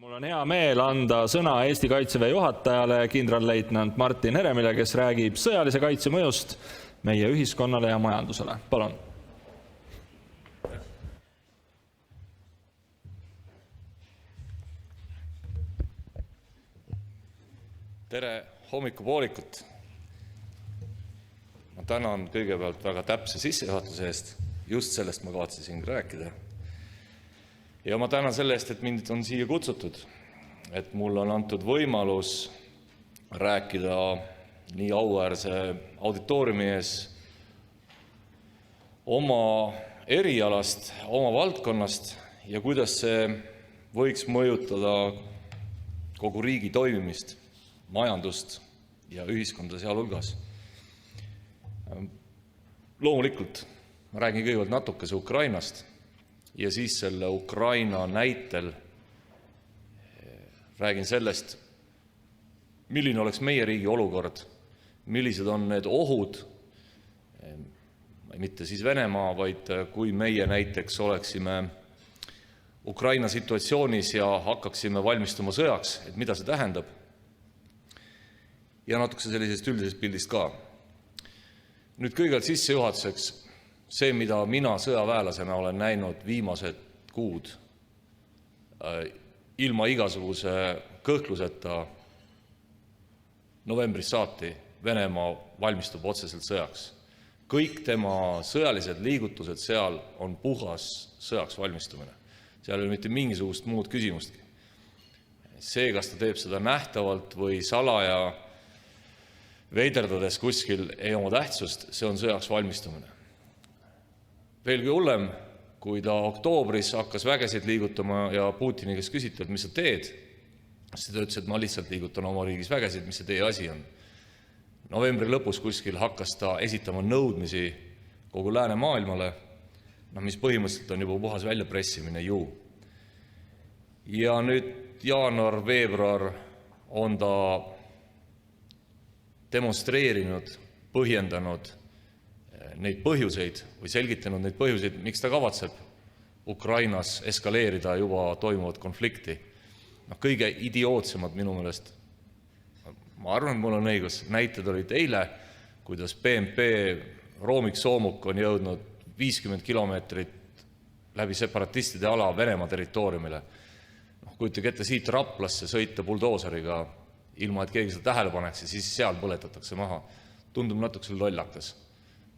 Mul on hea meel anda sõna Eesti Kaitseväe juhatajale kindralleitnant Martin Heremile, kes räägib sõjalise kaitse mõjust meie ühiskonnale ja majandusele. Palun. Tere hommikupoolikut. Ma tänan kõigepealt väga täpse sissejuhatuse eest. Just sellest ma kavatsesin rääkida. Ja ma tänan selle eest, et mind on siia kutsutud, et mul on antud võimalus rääkida nii auväärse auditooriumi ees oma erialast, oma valdkonnast ja kuidas see võiks mõjutada kogu riigi toimimist, majandust ja ühiskonda sealhulgas. Loomulikult ma räägin kõigepealt natukese Ukrainast ja siis selle Ukraina näitel räägin sellest, milline oleks meie riigi olukord, millised on need ohud, mitte siis Venemaa, vaid kui meie näiteks oleksime Ukraina situatsioonis ja hakkaksime valmistuma sõjaks, et mida see tähendab. Ja natuke sellisest üldisest pildist ka. Nüüd kõigepealt sissejuhatuseks see, mida mina sõjaväelasena olen näinud viimased kuud ilma igasuguse kõhkluseta novembrist saati Venemaa valmistub otseselt sõjaks. Kõik tema sõjalised liigutused seal on puhas sõjaks valmistumine. Seal ei ole mitte mingisugust muud küsimustki. See, kas ta teeb seda nähtavalt või salaja veiderdades kuskil ei oma tähtsust, see on sõjaks valmistumine. Veelgi hullem, kui ta oktoobris hakkas vägesid liigutama ja Putini kes küsiti, et mis sa teed, siis ta ütles, et ma lihtsalt liigutan oma riigis vägesid, mis see teie asi on. Novembri lõpus kuskil hakkas ta esitama nõudmisi kogu läänemaailmale, mis põhimõtteliselt on juba puhas väljapressimine ju. Ja nüüd jaanuar, veebruar on ta demonstreerinud, põhjendanud neid põhjuseid või selgitanud neid põhjuseid, miks ta kavatseb Ukrainas eskaleerida juba toimuvat konflikti. Kõige idiootsemad minu meelest, ma arvan, et mul on õigus, näited olid eile, kuidas BMP roomiksoomuk on jõudnud 50 kilomeetrit läbi separatistide ala Venemaa territooriumile. Kujutage ette siit Raplasse sõita buldooseriga, ilma et keegi seda tähele paneks ja siis seal põletatakse maha. Tundub natuke lollakas.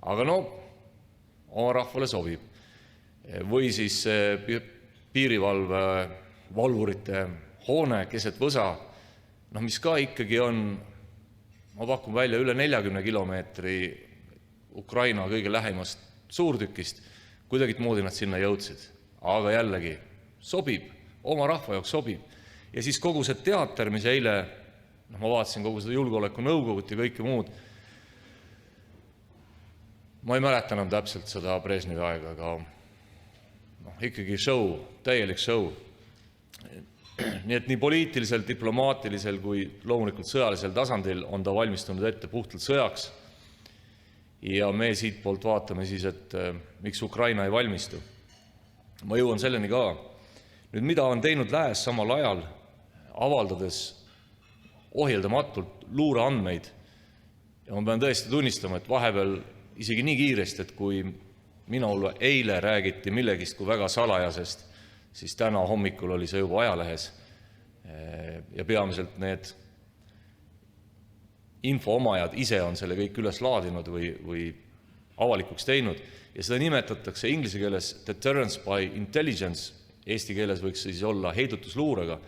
Aga oma rahvale sobib. Või siis piirivalve valvurite hoone keset võsa, mis ka ikkagi on, ma pakun välja, üle 40 kilomeetri Ukraina kõige lähimast suurtükist, kuidagi moodi nad sinna jõudsid. Aga jällegi, sobib, oma rahva jaoks sobib. Ja siis kogu see teater, mis eile, ma vaatasin kogu seda julgeoleku nõukogut ja kõike muud, ma ei mäleta enam täpselt seda Brežnevi aega, aga ikkagi show, täielik show. Nii et nii poliitilisel, diplomaatilisel kui loomulikult sõjalisel tasandil on ta valmistunud ette puhtalt sõjaks. Ja me siit poolt vaatame siis, et miks Ukraina ei valmistu. Ma jõuan selleni ka. Nüüd, mida on teinud lääs samal ajal, avaldades ohjeldamatult luureandmeid. Ja ma pean tõesti tunnistama, et vahepeal isegi nii kiiresti, et kui minul eile räägiti millegist kui väga salajasest, siis täna hommikul oli see juba ajalehes ja peamiselt need infoomajad ise on selle kõik üles laadinud või avalikuks teinud ja seda nimetatakse inglise keeles deterrence by intelligence, eesti keeles võiks siis olla heidutusluurega.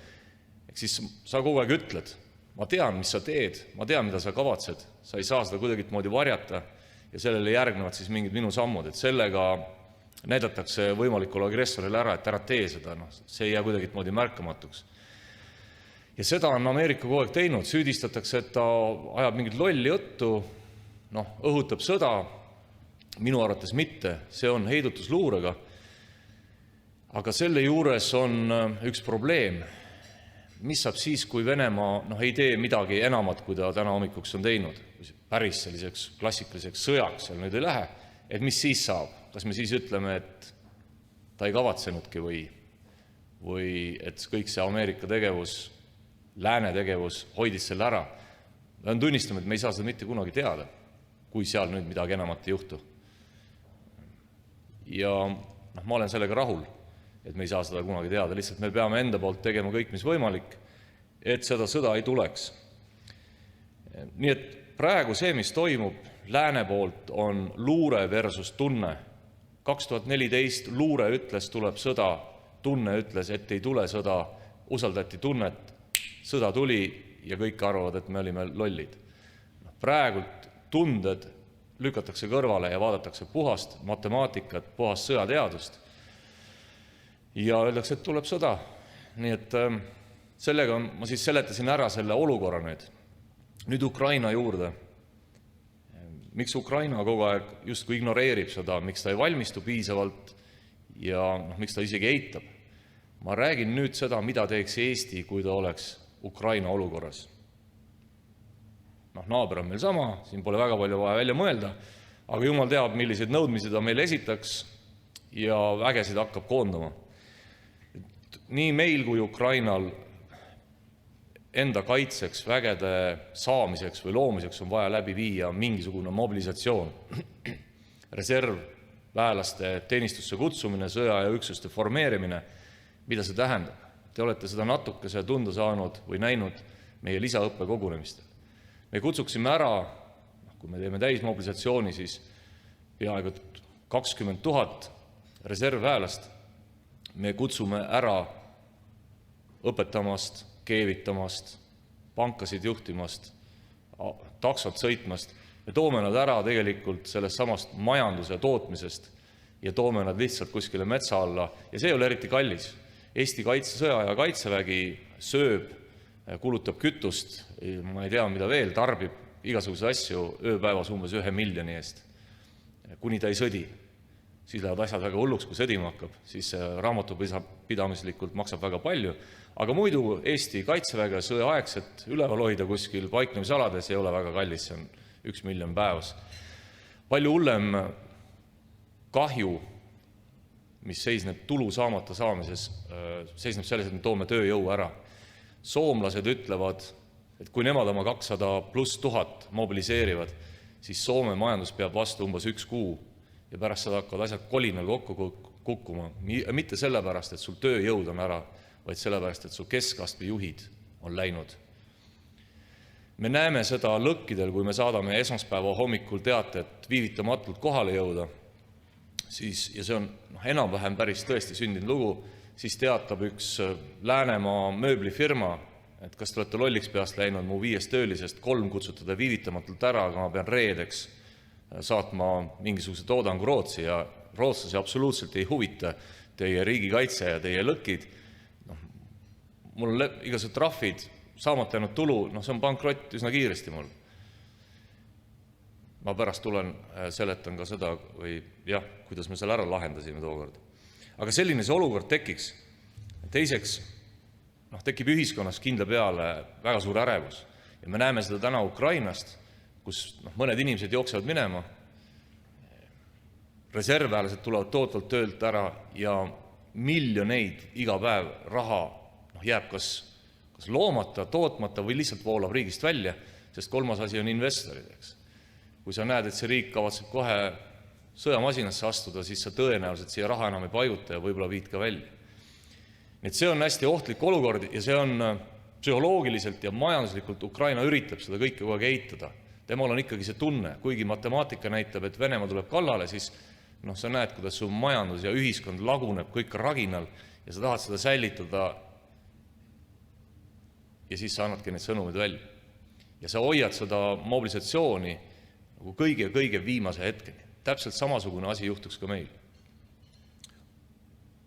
Ehk siis sa kogu aeg ütled, ma tean, mis sa teed, ma tean, mida sa kavatsed, sa ei saa seda kuidagi moodi varjata ja sellele järgnevad siis mingid minu sammud, et sellega näidatakse võimalikule agressorile ära, et ära tee seda, see ei jää kuidagi moodi märkamatuks. Ja seda on Ameerika kogu aeg teinud, süüdistatakse, et ta ajab mingit lolli juttu, õhutab sõda, minu arvates mitte, see on heidutusluurega, aga selle juures on üks probleem, mis saab siis, kui Venemaa ei tee midagi enamat, kui ta täna hommikuks on teinud, päris selliseks klassikaliseks sõjaks seal nüüd ei lähe, et mis siis saab? Kas me siis ütleme, et ta ei kavatsenudki või või et kõik see Ameerika tegevus, lääne tegevus hoidis selle ära. Ma pean tunnistama, et me ei saa seda mitte kunagi teada, kui seal nüüd midagi enamat ei juhtu. Ja ma olen sellega rahul, et me ei saa seda kunagi teada, lihtsalt me peame enda poolt tegema kõik, mis võimalik, et seda sõda ei tuleks. Nii et praegu see, mis toimub lääne poolt, on luure versus tunne. 2014 luure ütles, tuleb sõda, tunne ütles, et ei tule sõda, usaldati tunnet, sõda tuli ja kõik arvavad, et me olime lollid. Praegult tunded lükatakse kõrvale ja vaadatakse puhast matemaatikat, puhast sõjateadust ja öeldakse, et tuleb sõda. Nii et sellega ma siis seletasin ära selle olukorra nüüd. Nüüd Ukraina juurde. Miks Ukraina kogu aeg justkui ignoreerib seda, miks ta ei valmistu piisavalt ja miks ta isegi eitab? Ma räägin nüüd seda, mida teeks Eesti, kui ta oleks Ukraina olukorras. Naaber on meil sama, siin pole väga palju vaja välja mõelda, aga jumal teab, milliseid nõudmisi ta meile esitaks ja vägesid hakkab koondama. Nii meil kui Ukrainal enda kaitseks, vägede saamiseks või loomiseks on vaja läbi viia mingisugune mobilisatsioon. Reservväelaste teenistusse kutsumine, sõja ja üksuste formeerimine, mida see tähendab? Te olete seda natukese tunda saanud või näinud meie lisaõppe kogunemistel. Me kutsuksime ära, kui me teeme täismobilisatsiooni, siis peaaegu 20 000 reservväelast. Me kutsume ära õpetamast, keevitamast, pankasid juhtimast, taksot sõitmast. Me toome nad ära tegelikult sellest samast majanduse tootmisest ja toome nad lihtsalt kuskile metsa alla ja see ei ole eriti kallis. Eesti kaitsesõja ja kaitsevägi sööb, kulutab kütust, ma ei tea, mida veel, tarbib igasuguse asju ööpäevas umbes 1 miljoni eest, kuni ta ei sõdi. Siis lähevad asjad väga hulluks, kui sõdima hakkab, siis raamatupidamislikult maksab väga palju, aga muidu Eesti kaitseväge sõjaaegset üleval hoida kuskil paiknemisalades ei ole väga kallis, see on 1 miljon päevas. Palju hullem kahju, mis seisneb tulu saamata saamises, seisneb selles, et me toome tööjõu ära. Soomlased ütlevad, et kui nemad oma 200+ 1000 mobiliseerivad, siis Soome majandus peab vastu umbes 1 kuu ja pärast seda hakkavad asjad kolinal kokku kukkuma. Mitte sellepärast, et sul tööjõud on ära, vaid sellepärast, et sul keskastme juhid on läinud. Me näeme seda lõkkidel, kui me saadame esmaspäeva hommikul teate, et viivitamatult kohale jõuda, siis, ja see on enam-vähem päris tõesti sündinud lugu, siis teatab üks Läänemaa mööblifirma, et kas te olete lolliks peast läinud mu 5 töölisest 3 kutsutada viivitamatult ära, aga ma pean reedeks saatma mingisuguse toodangu Rootsi ja rootslasi absoluutselt ei huvita teie riigikaitse ja teie lõkid. Mul on igasugused trahvid, saamata jäänud tulu, see on pankrott üsna kiiresti mul. Ma pärast tulen, seletan ka seda, või jah, kuidas me selle ära lahendasime tookord. Aga selline see olukord tekiks. Teiseks, tekib ühiskonnas kindla peale väga suur ärevus. Ja me näeme seda täna Ukrainast, kus mõned inimesed jooksevad minema, reservväelased tulevad tootvalt töölt ära ja miljoneid iga päev raha jääb kas loomata, tootmata või lihtsalt voolab riigist välja, sest kolmas asi on investorid. Kui sa näed, et see riik kavatseb kohe sõjamasinasse astuda, siis sa tõenäoliselt siia raha enam ei paiguta ja võib-olla viid ka välja. Nii et see on hästi ohtlik olukord ja see on psühholoogiliselt ja majanduslikult Ukraina üritab seda kõike kogu aeg eitada. Temal on ikkagi see tunne, kuigi matemaatika näitab, et Venemaa tuleb kallale, siis sa näed, kuidas su majandus ja ühiskond laguneb kõik raginal ja sa tahad seda säilitada ja siis sa annadki need sõnumid välja. Ja sa hoiad seda mobilisatsiooni kõige viimase hetkeni. Täpselt samasugune asi juhtuks ka meil.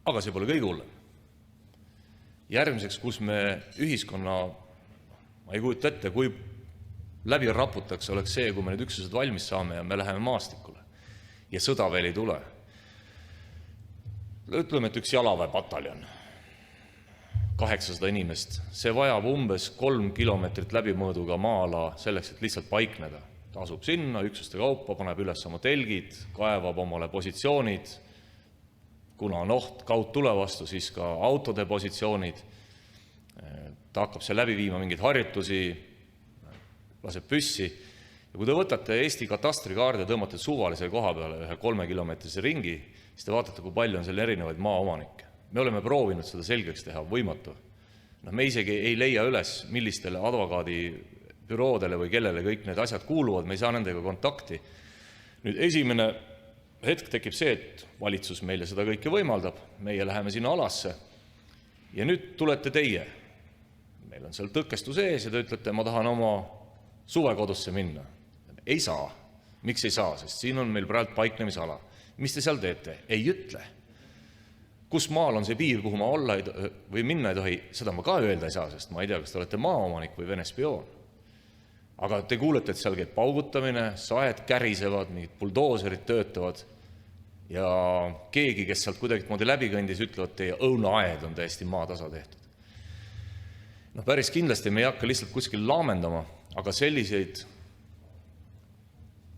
Aga see pole kõige hullem. Järgmiseks, kus me ühiskonna, ma ei kujuta ette, kui läbi raputakse, oleks see, kui me need üksused valmis saame ja me läheme maastikule ja sõda veel ei tule. Ütleme, et üks jalaväepataljon, 800 inimest, see vajab umbes 3 kilomeetrit läbimõõduga maa-ala selleks, et lihtsalt paikneda. Ta asub sinna üksuste kaupa, paneb üles oma telgid, kaevab omale positsioonid, kuna on oht kaudtule vastu, siis ka autode positsioonid, ta hakkab seal läbi viima mingeid harjutusi, laseb püssi. Ja kui te võtate Eesti katastrikaardi ja tõmbate suvalise koha peale ühe 3-kilomeetrise ringi, siis te vaatate, kui palju on seal erinevaid maaomanikke. Me oleme proovinud seda selgeks teha, võimatu. Me isegi ei leia üles, millistele advokaadibüroodele või kellele kõik need asjad kuuluvad, me ei saa nendega kontakti. Nüüd esimene hetk tekib see, et valitsus meile seda kõike võimaldab, meie läheme sinna alasse ja nüüd tulete teie. Meil on seal tõkestus ees ja te ütlete, ma tahan oma suvekodusse minna. Ei saa. Miks ei saa? Sest siin on meil praegu paiknemisala. Mis te seal teete? Ei ütle. Kus maal on see piir, kuhu ma olla või minna ei tohi, seda ma ka öelda ei saa, sest ma ei tea, kas te olete maaomanik või Vene spioon. Aga te kuulete, et seal käib paugutamine, saed kärisevad, mingid buldooserid töötavad ja keegi, kes sealt kuidagi moodi läbi kõndis, ütlevad, teie õunaaed on täiesti maatasa tehtud. Päris kindlasti me ei hakka lihtsalt kuskil laamendama, aga selliseid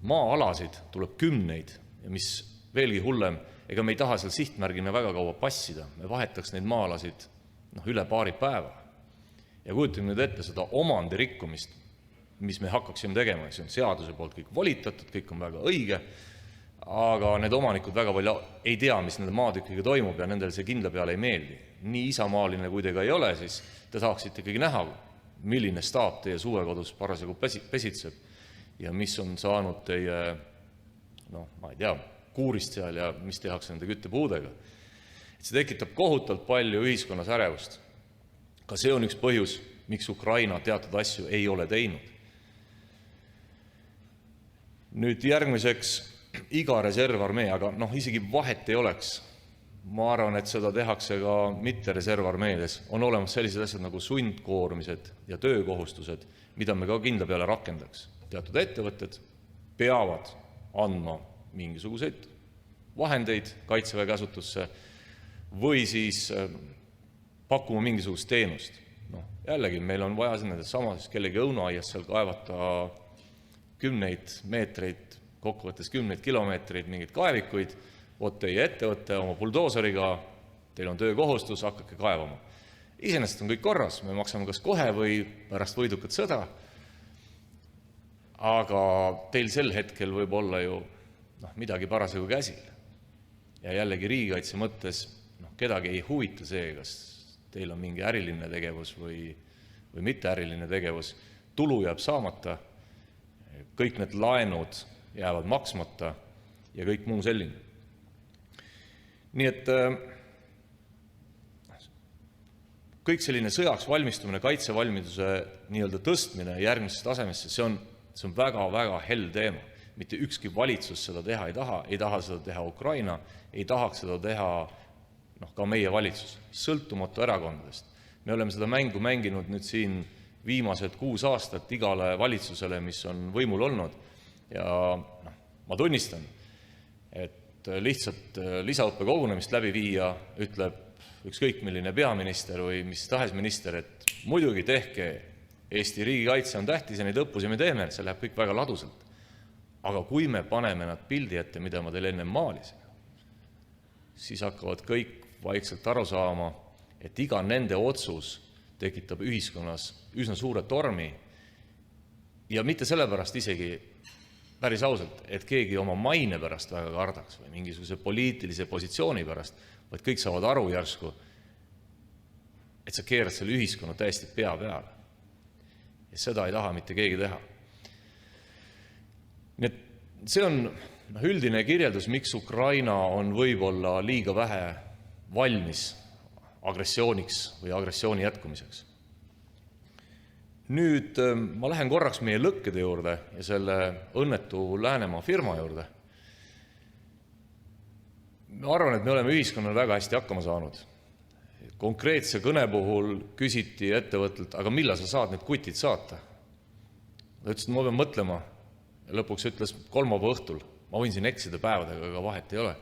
maa-alasid tuleb kümneid ja mis veelgi hullem, ega me ei taha seal sihtmärgina väga kaua passida, me vahetaks neid maa-alasid üle paari päeva. Ja kujutame nüüd ette seda omandi rikkumist, mis me hakkaksime tegema, see on seaduse poolt kõik volitatud, kõik on väga õige, aga need omanikud väga palju ei tea, mis nende maatükkiga toimub ja nendel see kindla peale ei meeldi. Nii isamaaline kui te ka ei ole, siis te saaksite ikkagi näha, milline staap teie suvekodus parasjagu pesitseb ja mis on saanud teie, ma ei tea, kuurist seal ja mis tehakse nende küttepuudega. See tekitab kohutavalt palju ühiskonnas ärevust. Ka see on üks põhjus, miks Ukraina teatud asju ei ole teinud. Nüüd järgmiseks iga reservarmee, aga isegi vahet ei oleks. Ma arvan, et seda tehakse ka mitte reservarmeedes. On olemas sellised asjad nagu sundkoormised ja töökohustused, mida me ka kindla peale rakendaks. Teatud ettevõtted peavad andma mingisuguseid vahendeid Kaitseväe käsutusse või siis pakkuma mingisugust teenust. Jällegi, meil on vaja nendest samas kellegi õunaaias seal kaevata 10 meetreid, kokkuvõttes 10 kilomeetreid mingeid kaevikuid, teie ettevõtte oma buldooseriga, teil on töökohustus, hakake kaevama. Iseenesest on kõik korras, me maksame kas kohe või pärast võidukat sõda, aga teil sel hetkel võib olla ju midagi parasjagu käsil. Ja jällegi riigikaitse mõttes kedagi ei huvita see, kas teil on mingi äriline tegevus või mitte äriline tegevus. Tulu jääb saamata, kõik need laenud jäävad maksmata ja kõik muu selline. Nii et kõik selline sõjaks valmistumine, kaitsevalmiduse nii-öelda tõstmine järgmisesse tasemesse, see on väga-väga hell teema. Mitte ükski valitsus seda teha ei taha seda teha Ukraina, ei tahaks seda teha ka meie valitsus, sõltumatu erakondadest. Me oleme seda mängu mänginud nüüd siin viimased 6 aastat igale valitsusele, mis on võimul olnud ja ma tunnistan, et lihtsalt lisaõppekogunemist läbi viia, ütleb ükskõik milline peaminister või mis tahes minister, et muidugi tehke, Eesti riigikaitse on tähtis ja neid õppusi me teeme, see läheb kõik väga ladusalt. Aga kui me paneme nad pildi ette, mida ma teil enne maalisin, siis hakkavad kõik vaikselt aru saama, et iga nende otsus tekitab ühiskonnas üsna suure tormi ja mitte sellepärast isegi päris ausalt, et keegi oma maine pärast väga kardaks või mingisuguse poliitilise positsiooni pärast, vaid kõik saavad aru järsku, et sa keerad selle ühiskonna täiesti pea peale. Ja seda ei taha mitte keegi teha. Nii et see on üldine kirjeldus, miks Ukraina on võib-olla liiga vähe valmis agressiooniks või agressiooni jätkumiseks. Nüüd ma lähen korraks meie lõkkede juurde ja selle õnnetu Läänemaa firma juurde. Ma arvan, et me oleme ühiskonnal väga hästi hakkama saanud. Konkreetse kõne puhul küsiti ettevõttelt, aga millal sa saad need kutid saata? Ta ütles, et ma pean mõtlema. Ja lõpuks ütles kolmapäeva õhtul. Ma võin siin eksida päevadega, aga vahet ei ole.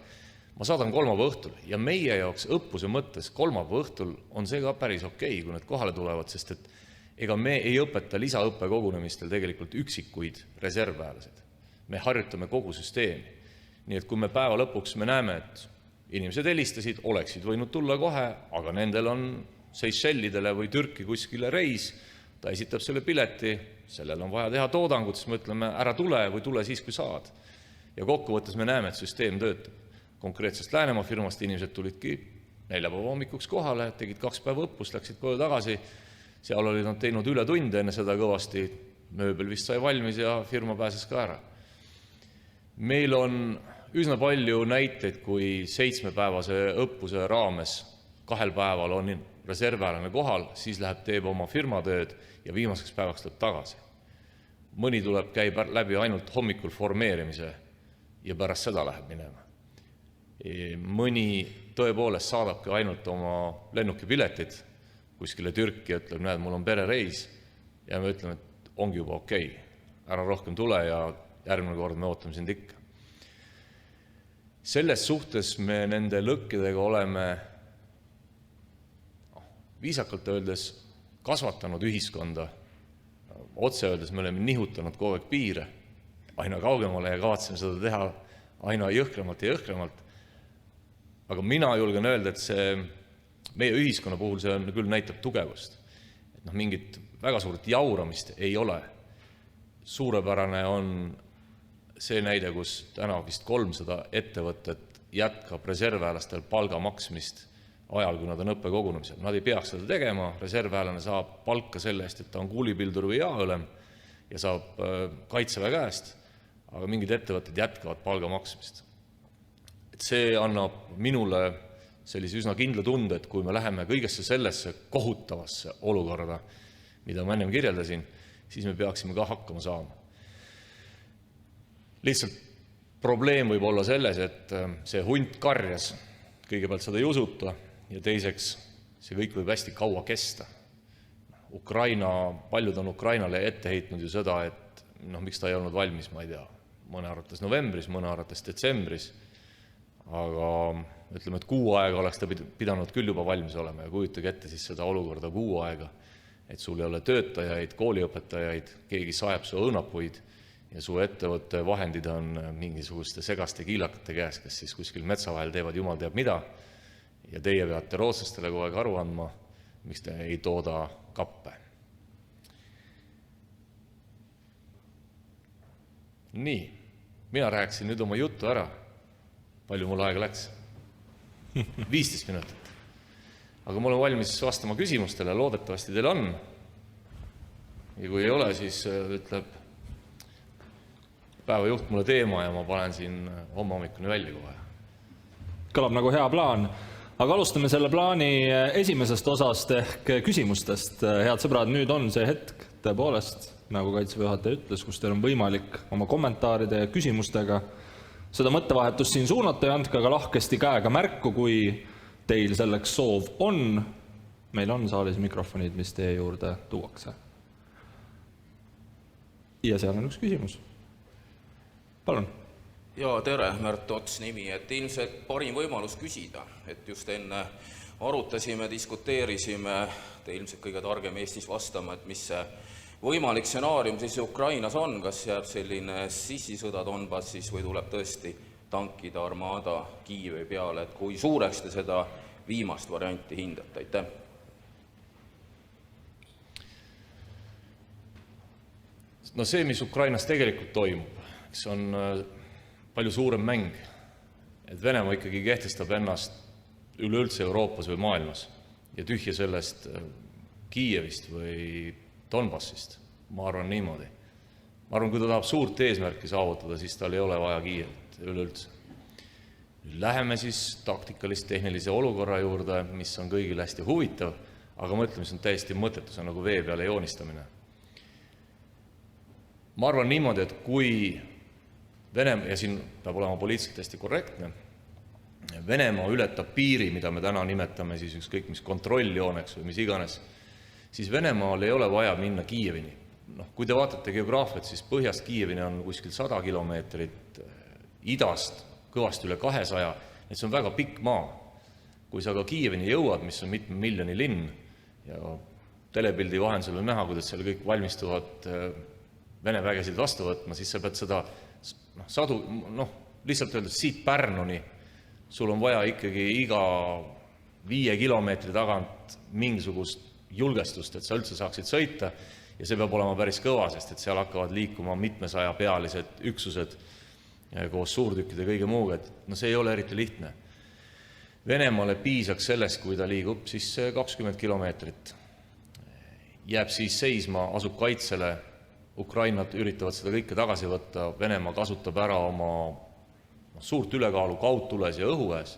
Ma saadan kolmapäeva õhtul ja meie jaoks õppuse mõttes kolmapäeva õhtul on see ka päris okei, kui need kohale tulevad, sest et ega me ei õpeta lisaõppekogunemistel tegelikult üksikuid reservväelased. Me harjutame kogu süsteemi. Nii et kui me päeva lõpuks me näeme, et Inimesed helistasid, oleksid võinud tulla kohe, aga nendel on Seychellidele või Türki kuskile reis, ta esitab selle pileti, sellel on vaja teha toodangut, siis me ütleme, ära tule või tule siis, kui saad. Ja kokkuvõttes me näeme, et süsteem töötab. Konkreetsest Läänemaa firmast inimesed tulidki neljapäeva hommikuks kohale, tegid 2 päeva õppust, läksid koju tagasi, seal olid nad teinud ületunde enne seda kõvasti, mööbel vist sai valmis ja firma pääses ka ära. Meil on üsna palju näiteid, kui 7-päevase õppuse raames 2 päeval on reservväelane kohal, siis läheb teeb oma firmatööd ja viimaseks päevaks tuleb tagasi. Mõni käib läbi ainult hommikul formeerimise ja pärast seda läheb minema. Mõni tõepoolest saadabki ainult oma lennukipiletid kuskile Türki ja ütleb, näed, mul on perereis ja me ütleme, et ongi juba okei. Ära rohkem tule ja järgmine kord me ootame sind ikka. Selles suhtes me nende lõkkidega oleme viisakalt öeldes kasvatanud ühiskonda. Otse öeldes me oleme nihutanud kogu aeg piire aina kaugemale ja kavatseme seda teha aina jõhkremalt ja jõhkremalt. Aga mina julgen öelda, et see meie ühiskonna puhul see on küll näitab tugevust. Et mingit väga suurt jauramist ei ole. Suurepärane on see näide, kus täna vist 300 ettevõtet jätkab reservväelastel palga maksmist ajal, kui nad on õppekogunemisel. Nad ei peaks seda tegema, reservväelane saab palka selle eest, et ta on kuulipildur või jaaõlem ja saab kaitseväe käest, aga mingid ettevõtted jätkavad palga maksmist. Et see annab minule sellise üsna kindla tunde, et kui me läheme kõigesse sellesse kohutavasse olukorda, mida ma ennem kirjeldasin, siis me peaksime ka hakkama saama. Lihtsalt probleem võib olla selles, et see hunt karjas, kõigepealt seda ei usuta ja teiseks see kõik võib hästi kaua kesta. Paljud on Ukrainale ette heitnud ju seda, et miks ta ei olnud valmis, ma ei tea, mõne arvates novembris, mõne arvates detsembris, aga ütleme, et 6 aega oleks ta pidanud küll juba valmis olema ja kujutage ette siis seda olukorda 6 aega, et sul ei ole töötajaid, kooliõpetajaid, keegi saeb su õunapuid ja su ettevõtte vahendid on mingisuguste segaste kiilakate käes, kes siis kuskil metsa vahel teevad jumal teab mida ja teie peate rootslastele kogu aeg aru andma, miks te ei tooda kappe. Nii, mina rääkisin nüüd oma juttu ära. Palju mul aega läks? 15 minutit. Aga ma olen valmis vastama küsimustele, loodetavasti teil on. Ja kui ei ole, siis ütleb päevajuht mulle teema ja ma panen siin homme hommikuni välja kohe. Kõlab nagu hea plaan. Aga alustame selle plaani esimesest osast ehk küsimustest. Head sõbrad, nüüd on see hetk tõepoolest, nagu Kaitseväe juhataja ütles, kus teil on võimalik oma kommentaaride ja küsimustega seda mõttevahetust siin suunata ja andke ka lahkesti käega märku, kui teil selleks soov on. Meil on saalis mikrofonid, mis teie juurde tuuakse. Ja seal on üks küsimus. Palun. Ja tere, Märt Ots nimi, et ilmselt parim võimalus küsida, et just enne arutasime, diskuteerisime, te ilmselt kõige targem Eestis vastama, et mis see võimalik stsenaarium siis Ukrainas on, kas jääb selline sissisõda Donbassis või tuleb tõesti tankida armaada Kiievi peale, et kui suureks te seda viimast varianti hindate, aitäh? No see, mis Ukrainas tegelikult toimub, see on palju suurem mäng, et Venemaa ikkagi kehtestab ennast üleüldse Euroopas või maailmas ja tühja sellest Kiievist või Donbassist, ma arvan niimoodi. Ma arvan, kui ta tahab suurt eesmärki saavutada, siis tal ei ole vaja Kiievit üleüldse. Läheme siis taktikalist tehnilise olukorra juurde, mis on kõigile hästi huvitav, aga ma ütlen, mis on täiesti mõttetu, see on nagu vee peale joonistamine. Ma arvan niimoodi, et kui Venemaa, ja siin peab olema poliitiliselt hästi korrektne, Venemaa ületab piiri, mida me täna nimetame siis ükskõik mis kontrolljooneks või mis iganes, siis Venemaal ei ole vaja minna Kiievini. Kui te vaatate geograafiat, siis põhjast Kiievini on kuskil 100 kilomeetrit, idast kõvasti üle 200, et see on väga pikk maa. Kui sa ka Kiievini jõuad, mis on mitme miljoni linn, ja telepildi vahendusel on näha, kuidas seal kõik valmistuvad Vene vägesid vastu võtma, siis sa pead seda sadu, lihtsalt öeldes siit Pärnuni sul on vaja ikkagi iga 5 kilomeetri tagant mingisugust julgestust, et sa üldse saaksid sõita ja see peab olema päris kõva, sest et seal hakkavad liikuma mitmesaja pealised üksused koos suurtükkide ja kõige muuga, et no see ei ole eriti lihtne. Venemaale piisaks sellest, kui ta liigub siis 20 kilomeetrit. Jääb siis seisma, asub kaitsele, Ukrainad üritavad seda kõike tagasi võtta, Venemaa kasutab ära oma suurt ülekaalu kaudtules ja õhuväes,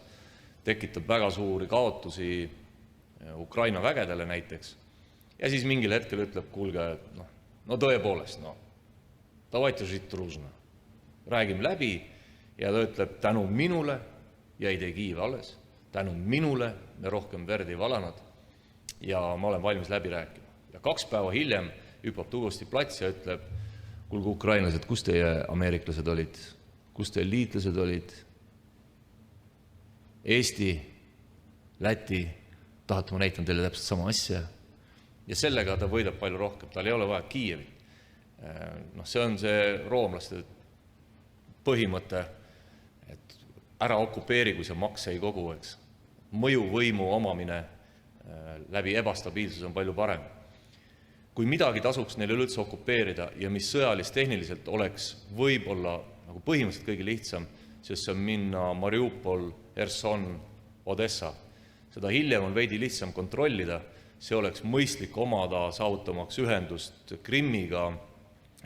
tekitab väga suuri kaotusi Ukraina vägedele näiteks, ja siis mingil hetkel ütleb, kuulge, no tõepoolest, davайте жить дружно. Räägime läbi ja ta ütleb, tänu minule jäid Kiiv alles, tänu minule me rohkem verd ei valanud ja ma olen valmis läbi rääkima. Ja 2 päeva hiljem hüppab tuusti plats ja ütleb, kuulge ukrainlased, kus teie ameeriklased olid, kus teie liitlased olid, Eesti, Läti, tahate ma näitan teile täpselt sama asja. Ja sellega ta võidab palju rohkem, tal ei ole vaja Kiievit. See on see roomlaste põhimõte, et ära okupeeri, kui sa makse ei kogu, eks. Mõjuvõimu omamine läbi ebastabiilsus on palju parem. Kui midagi tasuks neile üldse okupeerida ja mis sõjalist tehniliselt oleks võib-olla nagu põhimõtteliselt kõige lihtsam, sest see on minna Mariupol, Herson, Odessa. Seda hiljem on veidi lihtsam kontrollida, see oleks mõistlik omada saavutamaks ühendust Krimmiga,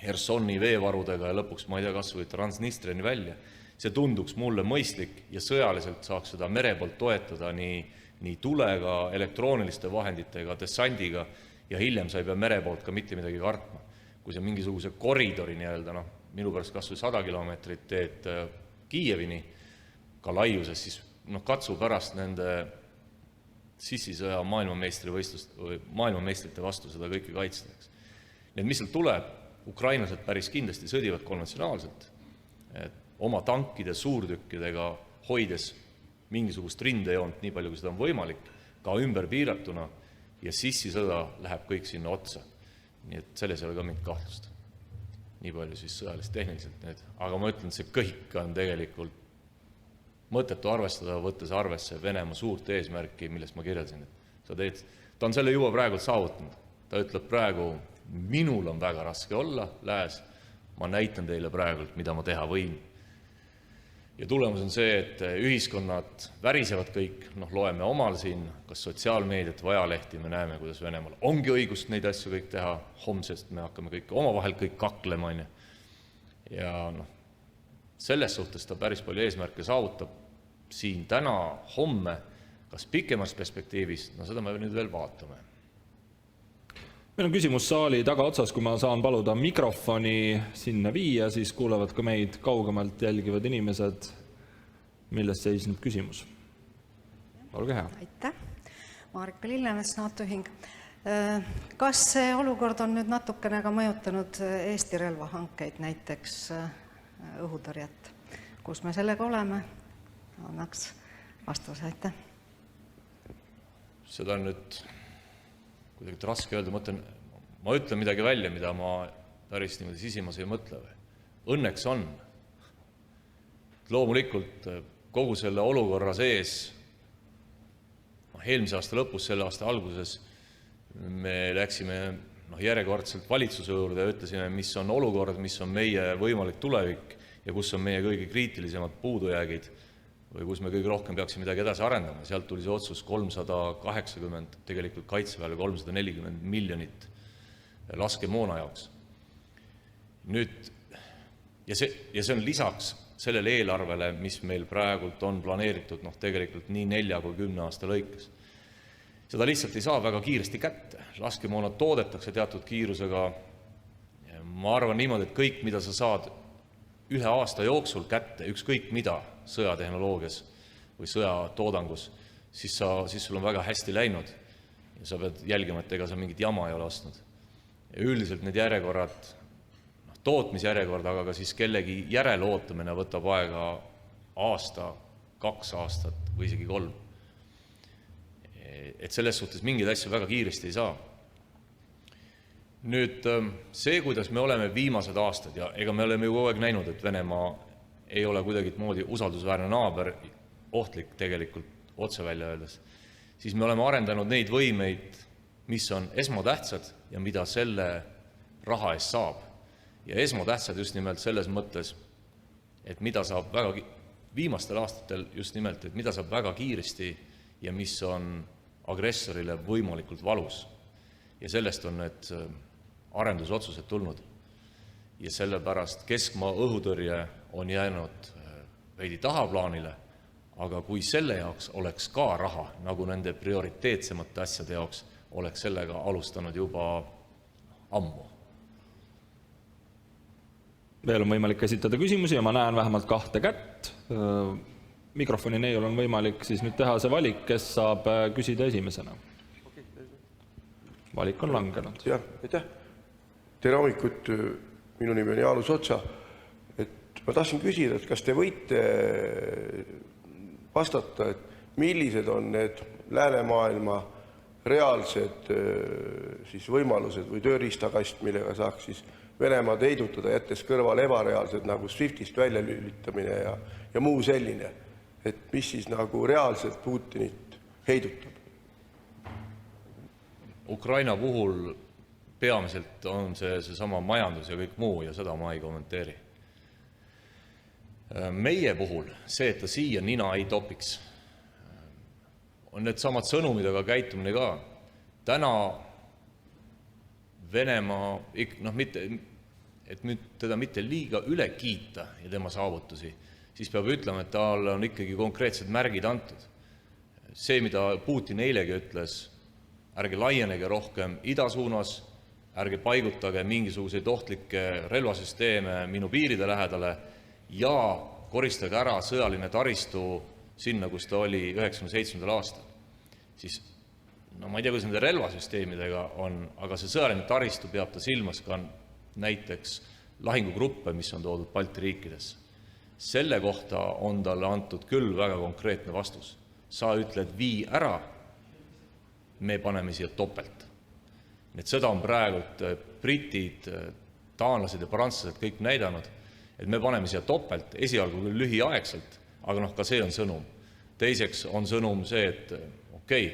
Hersoni veevarudega ja lõpuks, ma ei tea, kas või Transnistriani välja. See tunduks mulle mõistlik ja sõjaliselt saaks seda mere poolt toetada nii tulega, elektrooniliste vahenditega, dessandiga ja hiljem sa ei pea mere poolt ka mitte midagi kartma. Kui see mingisuguse koridori nii-öelda, minu pärast kas või 100 kilomeetrit teed Kiievini ka laiuses, siis katsu pärast nende sissisõja maailmameistrite vastu seda kõike kaitstaks. Nii et mis seal tuleb, ukrainlased päris kindlasti sõdivad konventsionaalselt, oma tankide suurtükkidega hoides mingisugust rindejoont nii palju, kui seda on võimalik, ka ümber piiratuna ja sissisõda läheb kõik sinna otsa. Nii et selles ei ole ka mingit kahtlust. Nii palju siis sõjalist tehniliselt need. Aga ma ütlen, see kõik on tegelikult mõttetu arvestada, võttes arvesse Venemaa suurt eesmärki, millest ma kirjeldasin. Ta on selle juba praegu saavutanud. Ta ütleb praegu, minul on väga raske olla, lääs, ma näitan teile praegu, mida ma teha võin. Ja tulemus on see, et ühiskonnad värisevad kõik, loeme omal siin, kas sotsiaalmeediat või ajalehti, me näeme, kuidas Venemaal ongi õigust neid asju kõik teha, homsest me hakkame kõik omavahel kõik kaklema. Ja selles suhtes ta päris palju eesmärke saavutab siin täna, homme, kas pikemas perspektiivis, seda me nüüd veel vaatame. Meil on küsimus saali tagaotsas, kui ma saan paluda mikrofoni sinna viia, siis kuulevad ka meid kaugemalt jälgivad inimesed, millest seisneb küsimus. Olge hea. Aitäh. Marika Lillemäes, NATO-ühing. Kas see olukord on nüüd natukene ka mõjutanud Eesti relvahankeid, näiteks õhutõrjet? Kus me sellega oleme? Annaks vastuse, aitäh. Seda on nüüd kuidagi raske öelda, ma ütlen midagi välja, mida ma päris niimoodi sisimas ei mõtle. Õnneks on. Loomulikult kogu selle olukorra sees, eelmise aasta lõpus, selle aasta alguses, me läksime järjekordselt valitsuse juurde ja ütlesime, mis on olukord, mis on meie võimalik tulevik ja kus on meie kõige kriitilisemad puudujäägid või kus me kõige rohkem peaksime midagi edasi arendama. Sealt tuli see otsus 380, tegelikult kaitseväele 340 miljonit laskemoona jaoks. Nüüd, ja see on lisaks sellele eelarvele, mis meil praegult on planeeritud, tegelikult nii 4 kui 10 aasta lõikes. Seda lihtsalt ei saa väga kiiresti kätte. Laskemoona toodetakse teatud kiirusega. Ma arvan niimoodi, et kõik, mida sa saad 1 aasta jooksul kätte, ükskõik mida sõjatehnoloogias või sõjatoodangus, siis sul on väga hästi läinud ja sa pead jälgima, et ega sa mingit jama ei ole ostnud. Ja üldiselt need järjekorrad, tootmisjärjekord, aga ka siis kellegi järele ootamine võtab aega aasta, 2 aastat või isegi 3. Et selles suhtes mingeid asju väga kiiresti ei saa. Nüüd see, kuidas me oleme viimased aastad, ja ega me oleme ju kogu aeg näinud, et Venemaa ei ole kuidagi moodi usaldusväärne naaber, ohtlik tegelikult otse välja öeldes, siis me oleme arendanud neid võimeid, mis on esmatähtsad ja mida selle raha eest saab. Ja esmatähtsad just nimelt selles mõttes, et mida saab viimastel aastatel just nimelt, et mida saab väga kiiresti ja mis on agressorile võimalikult valus. Ja sellest on need arendusotsused tulnud. Ja sellepärast keskmaa õhutõrje on jäänud veidi tahaplaanile, aga kui selle jaoks oleks ka raha, nagu nende prioriteetsemate asjade jaoks, oleks sellega alustanud juba ammu. Veel on võimalik esitada küsimusi ja ma näen vähemalt 2 kätt. Mikrofoni neiul on võimalik siis nüüd teha see valik, kes saab küsida esimesena. Valik on langenud. Jah, aitäh. Tere hommikut, minu nimi on Jaanus Otsa. Et ma tahtsin küsida, et kas te võite vastata, et millised on need läänemaailma reaalsed siis võimalused või tööriistakast, millega saaks siis Venemaad heidutada, jättes kõrval ebareaalsed nagu Swiftist välja lülitamine ja muu selline. Et mis siis nagu reaalselt Putinit heidutab? Ukraina puhul peamiselt on see sama majandus ja kõik muu ja seda ma ei kommenteeri. Meie puhul see, et ta siia nina ei topiks, on need samad sõnumid, aga käitumine ka. Täna Venemaa, et nüüd teda mitte liiga üle kiita ja tema saavutusi, siis peab ütlema, et tal on ikkagi konkreetsed märgid antud. See, mida Putin eilegi ütles, ärge laienege rohkem ida suunas, ärge paigutage mingisuguseid ohtlikke relvasüsteeme minu piiride lähedale ja koristage ära sõjaline taristu sinna, kus ta oli 97. aastal. Siis ma ei tea, kuidas nende relvasüsteemidega on, aga see sõjaline taristu peab ta silmas ka näiteks lahingugruppe, mis on toodud Balti riikides. Selle kohta on talle antud küll väga konkreetne vastus. Sa ütled vii ära, me paneme siia topelt. Need seda on praegult britid, taanlased ja prantslased kõik näidanud, et me paneme siia topelt, esialgu küll lühiaegselt, aga ka see on sõnum. Teiseks on sõnum see, et okei,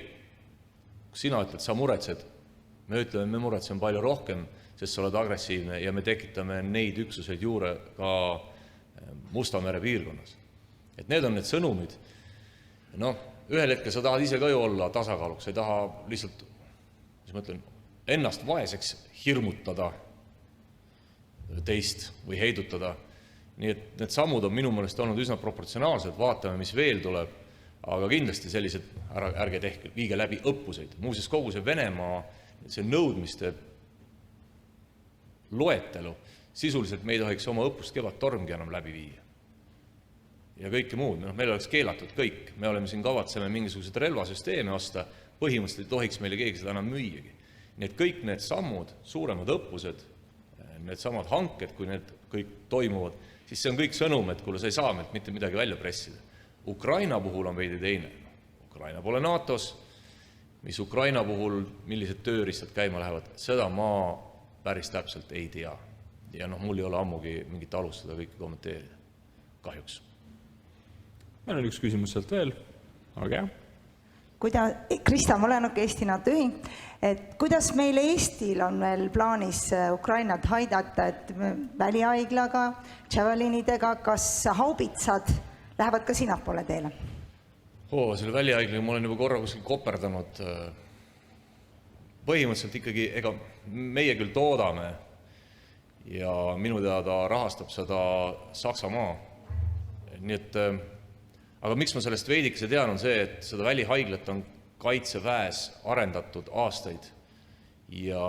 kui sina ütled, sa muretsed, me ütleme, me muretseme palju rohkem, sest sa oled agressiivne ja me tekitame neid üksuseid juurde ka Musta mere piirkonnas. Et need on need sõnumid. Ühel hetkel sa tahad ise ka ju olla tasakaaluks, sa ei taha lihtsalt, mis ma ütlen, ennast vaeseks hirmutada teist või heidutada. Nii et need sammud on minu meelest olnud üsna proportsionaalsed, vaatame, mis veel tuleb, aga kindlasti sellised, ärge tehke, viige läbi õppuseid. Muuseas, kogu see Venemaa, see nõudmiste loetelu, sisuliselt me ei tohiks oma õppust Kevadtormgi enam läbi viia. Ja kõike muud, meil oleks keelatud kõik. Me oleme siin kavatseme mingisugused relvasüsteeme osta, põhimõtteliselt ei tohiks meile keegi seda enam müüagi. Nii et kõik need sammud, suuremad õppused, need samad hanked, kui need kõik toimuvad, siis see on kõik sõnum, et kuule, sa ei saa meilt mitte midagi välja pressida. Ukraina puhul on veidi teine. Ukraina pole NATO-s, mis Ukraina puhul, millised tööriistad käima lähevad, seda ma päris täpselt ei tea. Ja mul ei ole ammugi mingit alust seda kõike kommenteerida. Kahjuks. Meil on üks küsimus sealt veel. Aga Krista Molenuk, Eesti NATO ühing. Et kuidas meil Eestil on veel plaanis Ukrainat haidata, et välihaiglaga, Javelinidega, kas haubitsad lähevad ka sinapoole teele? Selle välihaiglaga ma olen juba korra kuskil koperdanud. Põhimõtteliselt ikkagi, ega meie küll toodame ja minu teada rahastab seda Saksamaa. Nii et, aga miks ma sellest veidikese tean, on see, et seda välihaiglat on Kaitseväes arendatud aastaid ja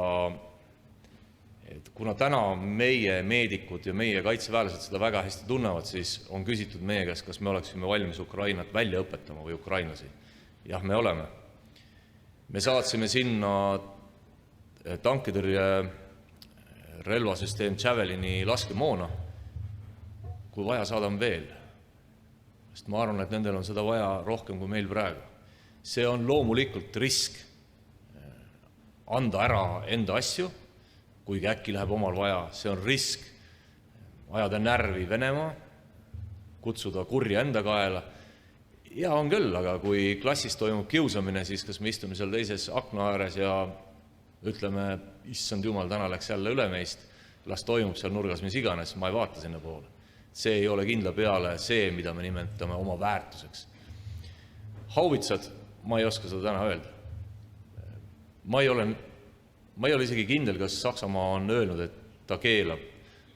kuna täna meie meedikud ja meie kaitseväelased seda väga hästi tunnevad, siis on küsitud meie käest, kas me oleksime valmis Ukrainat välja õpetama või ukrainlasi. Jah, me oleme. Me saatsime sinna tankitõrje relvasüsteem Javelini laskemoona. Kui vaja, saadame veel. Sest ma arvan, et nendel on seda vaja rohkem kui meil praegu. See on loomulikult risk anda ära enda asju, kuigi äkki läheb omal vaja. See on risk ajada närvi Venemaa, kutsuda kurja enda kaela Jaa, on küll, aga kui klassis toimub kiusamine, siis kas me istume seal teises akna ääres ja ütleme, issand jumal, täna läks jälle üle meist, las toimub seal nurgas mis iganes, ma ei vaata sinna poole. See ei ole kindla peale see, mida me nimetame oma väärtuseks. Haubitsad, ma ei oska seda täna öelda. Ma ei ole isegi kindel, kas Saksamaa on öelnud, et ta keelab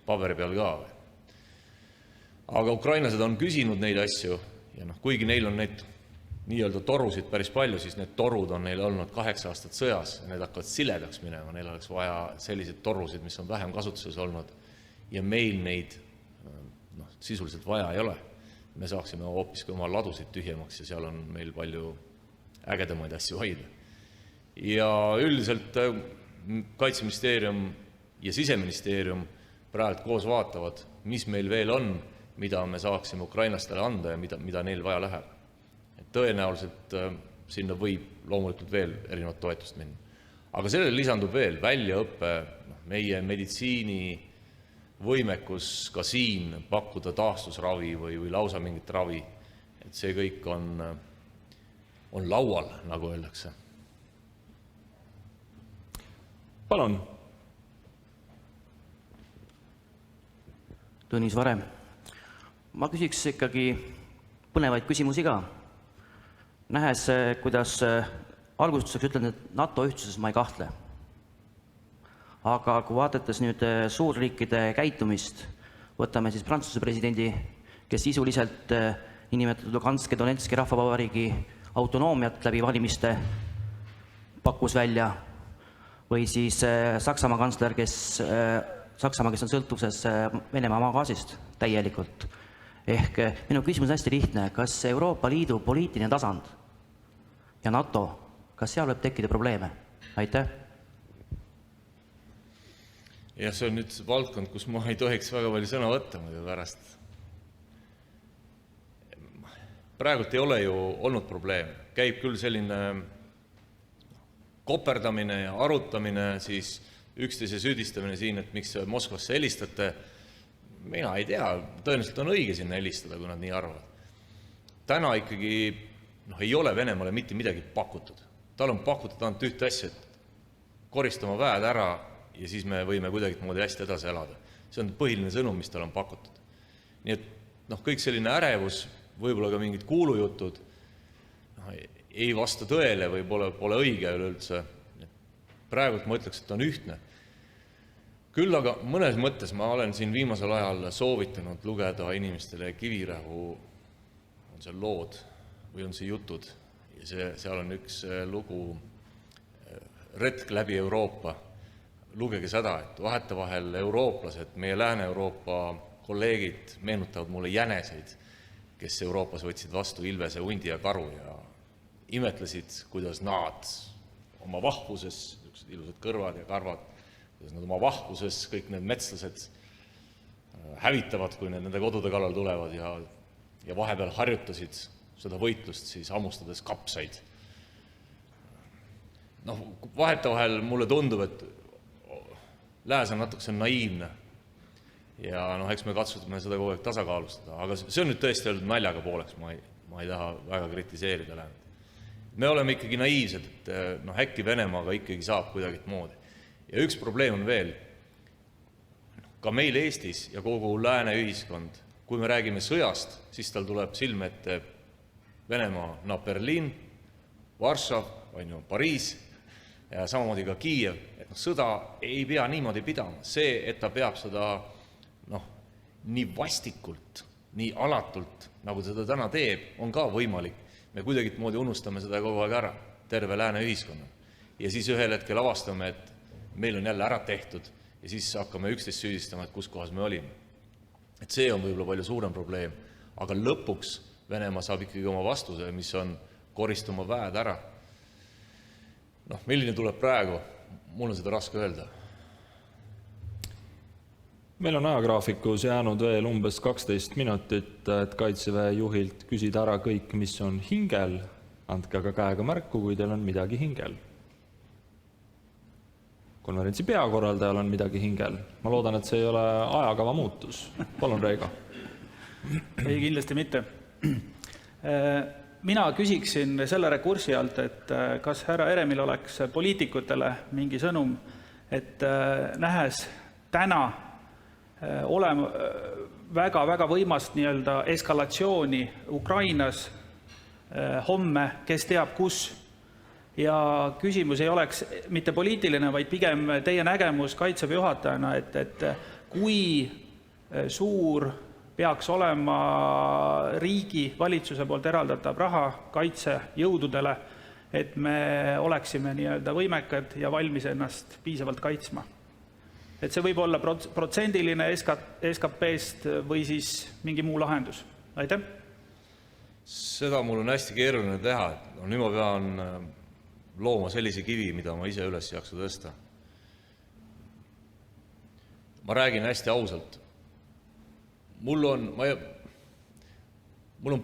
paberi peal ka. Aga ukrainlased on küsinud neid asju ja kuigi neil on neid nii-öelda torusid päris palju, siis need torud on neil olnud 8 aastat sõjas ja need hakkavad siledaks minema. Neil oleks vaja selliseid torusid, mis on vähem kasutuses olnud ja meil neid sisuliselt vaja ei ole. Me saaksime hoopiski oma ladusid tühjemaks ja seal on meil palju ägedamaid asju hoida. Ja üldiselt Kaitseministeerium ja Siseministeerium praegu koos vaatavad, mis meil veel on, mida me saaksime ukrainlastele anda ja mida neil vaja läheb. Tõenäoliselt sinna võib loomulikult veel erinevat toetust minna. Aga sellele lisandub veel väljaõppe, meie meditsiini võimekus ka siin pakkuda taastusravi või lausa mingit ravi. Et see kõik on laual, nagu öeldakse. Palun. Tõnis Varem. Ma küsiks ikkagi põnevaid küsimusi ka. Nähes, kuidas algustuseks ütlen, et NATO ühtsuses ma ei kahtle. Aga kui vaadates nüüd suurriikide käitumist, võtame siis Prantsuse presidendi, kes sisuliselt niinimetatud Luganski Donetski rahvavabariigi autonoomiat läbi valimiste pakkus välja, või siis Saksamaa kantsler, kes on sõltuvuses Venemaa maagaasist täielikult. Ehk minu küsimus on hästi lihtne, kas Euroopa Liidu poliitiline tasand ja NATO, kas seal võib tekkida probleeme? Aitäh! Ja see on nüüd valdkond, kus ma ei tohiks väga palju sõna võtta muidu pärast. Praegult ei ole ju olnud probleem. Käib küll selline koperdamine ja arutamine, siis üksteise süüdistamine siin, et miks Moskvasse helistate. Mina ei tea, tõenäoliselt on õige sinna helistada, kui nad nii arvavad. Täna ikkagi ei ole Venemaale mitte midagi pakutud. Tal on pakutud ainult ühte asja, et koristama väed ära ja siis me võime kuidagi moodi hästi edasi elada. See on põhiline sõnum, mis tal on pakutud. Nii et kõik selline ärevus, võib-olla ka mingid kuulujutud ei vasta tõele või pole õige üleüldse. Praegult ma ütleks, et on ühtne. Küll aga mõnes mõttes ma olen siin viimasel ajal soovitanud lugeda inimestele Kivirähu, on see lood või on see jutud. Ja seal on üks lugu Retk läbi Euroopa. Lugege seda, et vahetevahel eurooplased, meie Lääne-Euroopa kolleegid meenutavad mulle jäneseid, kes Euroopas võtsid vastu ilvese, hundi ja karu ja imetlesid, kuidas nad oma vahvuses, ilusad kõrvad ja karvad, kuidas nad oma vahvuses, kõik need metslased hävitavad, kui nende kodude kallal tulevad ja vahepeal harjutasid seda võitlust siis hammustades kapsaid. Vahetevahel mulle tundub, et Lääs on natukese naiivne ja eks me katsutame seda kogu aeg tasakaalustada, aga see on nüüd tõesti olnud naljaga pooleks, ma ei taha väga kritiseerida Läänet. Me oleme ikkagi naiivsed, et äkki Venemaaga ikkagi saab kuidagit moodi. Ja üks probleem on veel, ka meil Eestis ja kogu lääne ühiskond, kui me räägime sõjast, siis tal tuleb silme ette Venemaa, Berliin, Varssav, Pariis ja samamoodi ka Kiiev. Sõda ei pea niimoodi pidama. See, et ta peab seda nii vastikult, nii alatult, nagu seda täna teeb, on ka võimalik. Me kuidagit moodi unustame seda kogu aeg ära, terve lääne ühiskonna. Ja siis ühel hetkel avastame, et meil on jälle ära tehtud ja siis hakkame üksteist süüdistama, et kus kohas me olime. Et see on võib-olla palju suurem probleem, aga lõpuks Venemaa saab ikkagi oma vastuse, mis on koristama väed ära. Milline tuleb praegu? Mul on seda raske öelda. Meil on ajagraafikus jäänud veel umbes 12 minutit, et Kaitseväe juhilt küsida ära kõik, mis on hingel. Andke aga käega märku, kui teil on midagi hingel. Konverentsi peakorraldajal on midagi hingel. Ma loodan, et see ei ole ajakava muutus. Palun, Reigo. Ei, kindlasti mitte. mina küsiksin selle rekursi alt, et kas härra Heremil oleks poliitikutele mingi sõnum, et nähes täna väga võimast nii-öelda eskalatsiooni Ukrainas, homme, kes teab kus, ja küsimus ei oleks mitte poliitiline, vaid pigem teie nägemus Kaitseväe juhatajana, et kui suur peaks olema riigi valitsuse poolt eraldatav raha kaitsejõududele, et me oleksime nii-öelda võimekad ja valmis ennast piisavalt kaitsma. Et see võib olla protsendiline SKP-st või siis mingi muu lahendus. Aitäh! Seda mul on hästi keeruline teha. Nüüd ma pean looma sellise kivi, mida ma ise üles jaksu tõsta. Ma räägin hästi ausalt. Mul on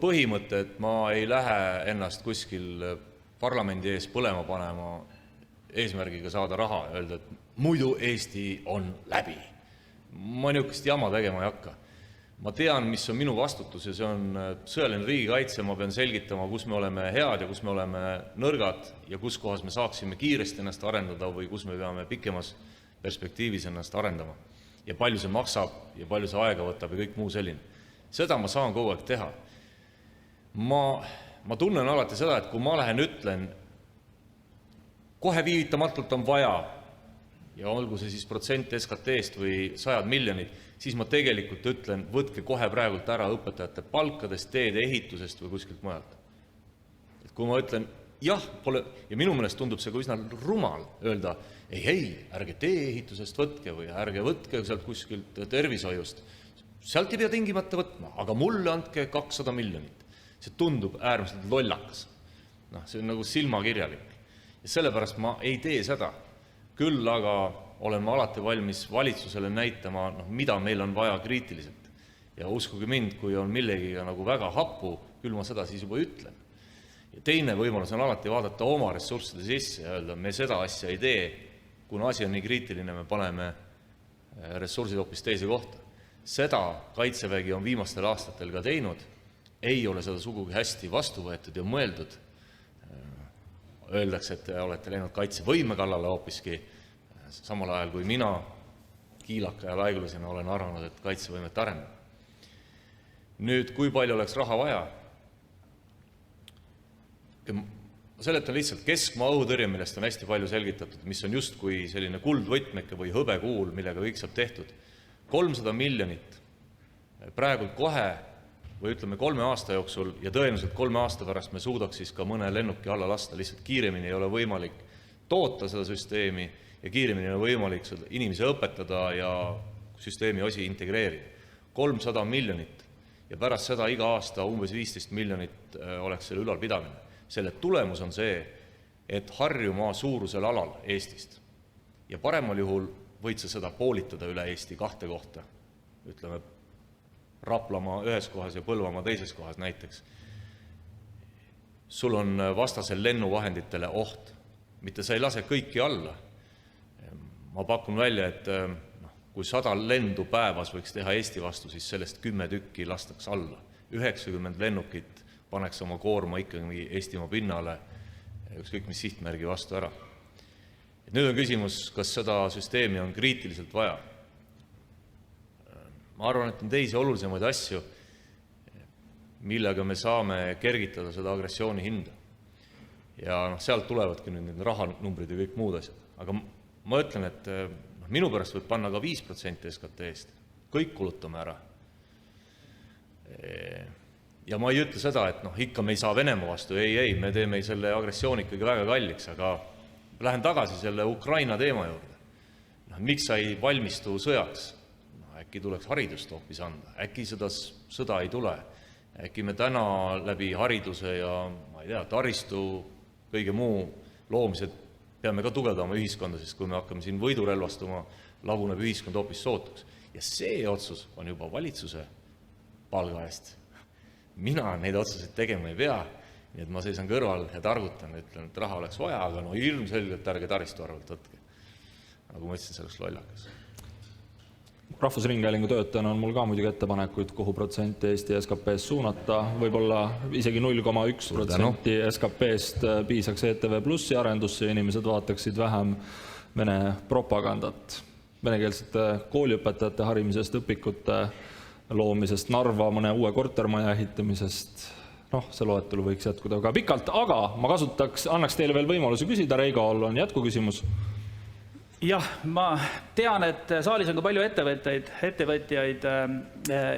põhimõte, et ma ei lähe ennast kuskil parlamendi ees põlema panema eesmärgiga saada raha ja öelda, et muidu Eesti on läbi. Ma niisugust jama tegema ei hakka. Ma tean, mis on minu vastutus ja see on sõjaline riigikaitse. Ma pean selgitama, kus me oleme head ja kus me oleme nõrgad ja kus kohas me saaksime kiiresti ennast arendada või kus me peame pikemas perspektiivis ennast arendama. Ja palju see maksab ja palju see aega võtab ja kõik muu selline. Seda ma saan kogu aeg teha. Ma tunnen alati seda, et kui ma lähen ütlen, kohe viivitamatult on vaja, ja olgu see siis protsent SKT-st või 100 miljonid, siis ma tegelikult ütlen, võtke kohe praegult ära õpetajate palkadest, teede ehitusest või kuskilt mujalt. Et kui ma ütlen, jah, pole, ja minu meelest tundub see kui üsna rumal öelda, ei, ärge tee ehitusest võtke või ärge võtke sealt kuskilt tervishoiust. Sealt ei pea tingimata võtma, aga mulle andke 200 miljonit. See tundub äärmiselt lollakas. See on nagu silmakirjalik. Ja sellepärast ma ei tee seda. Küll aga olen ma alati valmis valitsusele näitama, mida meil on vaja kriitiliselt. Ja uskuge mind, kui on millegiga nagu väga happu, küll ma seda siis juba ütlen. Ja teine võimalus on alati vaadata oma ressursside sisse ja öelda, me seda asja ei tee, kuna asi on nii kriitiline, me paneme ressursid hoopis teise kohta. Seda Kaitsevägi on viimastel aastatel ka teinud, ei ole seda sugugi hästi vastu võetud ja mõeldud. Öeldakse, et te olete läinud kaitsevõime kallale hoopiski, samal ajal kui mina kiilaka ja laigulasena olen arvanud, et kaitsevõimet arendab. Nüüd, kui palju oleks raha vaja? Seletan lihtsalt keskmaa õhutõrje, millest on hästi palju selgitatud, mis on just kui selline kuldvõtmeke või hõbekuul, millega kõik saab tehtud. 300 miljonit praegult kohe või ütleme 3 aasta jooksul ja tõenäoliselt 3 aasta pärast me suudaks siis ka mõne lennuki alla lasta, lihtsalt kiiremini ei ole võimalik toota seda süsteemi ja kiiremini ei ole võimalik seda inimesi õpetada ja süsteemi osi integreerida. 300 miljonit ja pärast seda iga aasta umbes 15 miljonit oleks selle ülalpidamine. Selle tulemus on see, et Harjumaa suurusel alal Eestist ja paremal juhul võid sa seda poolitada üle Eesti 2 kohta, ütleme Raplamaa ühes kohas ja Põlvamaa teises kohas näiteks. Sul on vastasel lennuvahenditele oht, mitte sa ei lase kõiki alla. Ma pakun välja, et kui 100 lendu päevas võiks teha Eesti vastu, siis sellest 10 tükki lastaks alla. 90 lennukit paneks oma koorma ikkagi Eestimaa pinnale ükskõik mis sihtmärgi vastu ära. Nüüd on küsimus, kas seda süsteemi on kriitiliselt vaja. Ma arvan, et on teisi olulisemaid asju, millega me saame kergitada seda agressiooni hinda. Ja sealt tulevadki nüüd need rahanumbrid ja kõik muud asjad. Aga ma ütlen, et minu pärast võib panna ka 5% SKT-st. Kõik kulutame ära. Ja ma ei ütle seda, et ikka me ei saa Venemaa vastu, ei, me teeme selle agressiooni ikkagi väga kalliks, aga lähen tagasi selle Ukraina teema juurde. Miks sa ei valmistu sõjaks? Äkki tuleks haridust hoopis anda, äkki seda sõda ei tule, äkki me täna läbi hariduse ja ma ei tea, taristu, kõige muu loomised peame ka tugevdama ühiskonda, sest kui me hakkame siin võidurelvastuma, laguneb ühiskond hoopis sootuks. Ja see otsus on juba valitsuse palga eest. Mina neid otsuseid tegema ei pea, nii et ma seisan kõrval ja targutan, ütlen, et raha oleks vaja, aga ilmselgelt ärge taristu arvelt võtke. Nagu ma ütlesin, see oleks lollakas. Rahvusringhäälingu töötajana on mul ka muidugi ettepanekuid, kuhu protsenti Eesti SKP-st suunata. Võib-olla isegi 0,1% SKP-st piisaks ETV Plussi arendusse ja inimesed vaataksid vähem Vene propagandat. Venekeelsete kooliõpetajate harimisest, õpikute loomisest, Narva mõne uue kortermaja ehitamisest. See loetelu võiks jätkuda ka pikalt, aga ma annaks teile veel võimaluse küsida. Reigol on jätkuküsimus. Jah, ma tean, et saalis on ka palju ettevõtjaid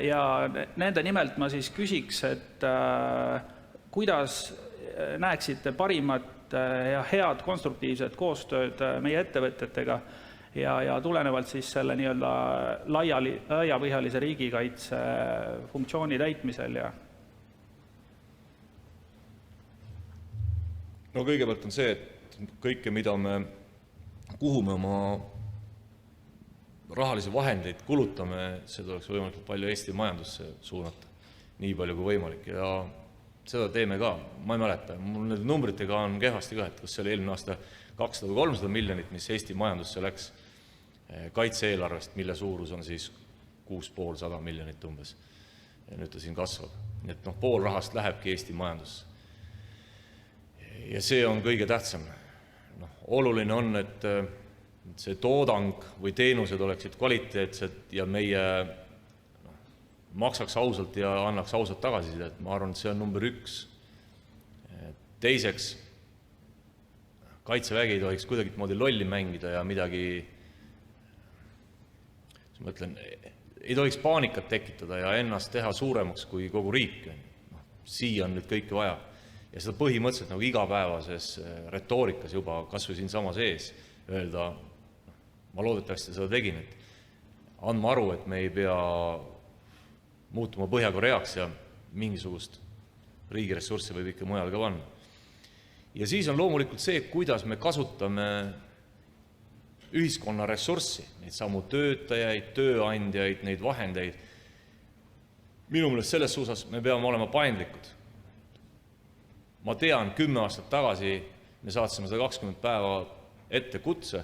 ja nende nimelt ma siis küsiks, et kuidas näeksite parimat ja head konstruktiivset koostööd meie ettevõtjatega ja tulenevalt siis selle nii-öelda laiapõhjalise riigikaitse funktsiooni täitmisel ja No kõigepealt on see, et kõike, kuhu me oma rahalisi vahendeid kulutame, seda oleks võimalikult palju Eesti majandusse suunata, nii palju kui võimalik ja seda teeme ka. Ma ei mäleta, mul need numbritega on kehvasti ka, et kas see oli eelmine aasta 200 või 300 miljonit, mis Eesti majandusse läks kaitse-eelarvest, mille suurus on siis 6,5–100 miljonit umbes. Ja nüüd ta siin kasvab. Nii et pool rahast lähebki Eesti majandusse. Ja see on kõige tähtsam. Oluline on, et see toodang või teenused oleksid kvaliteetsed ja meie maksaks ausalt ja annaks ausalt tagasisidet. Ma arvan, et see on number 1. Teiseks, kaitsevägi ei tohiks kuidagi moodi lolli mängida ja midagi, ma ütlen, ei tohiks paanikat tekitada ja ennast teha suuremaks kui kogu riik. Siia on nüüd kõike vaja. Ja seda põhimõtteliselt nagu igapäevases retoorikas juba kas või siin sama sees öelda, ma loodetavasti seda tegin, et andma aru, et me ei pea muutuma Põhja-Koreaks ja mingisugust riigiressurssi võib ikka mujal ka panna. Ja siis on loomulikult see, kuidas me kasutame ühiskonna ressurssi, neid samu töötajaid, tööandjaid, neid vahendeid. Minu meelest selles osas me peame olema paindlikud. Ma tean, 10 aastat tagasi me saatsime 120 päeva ette kutse,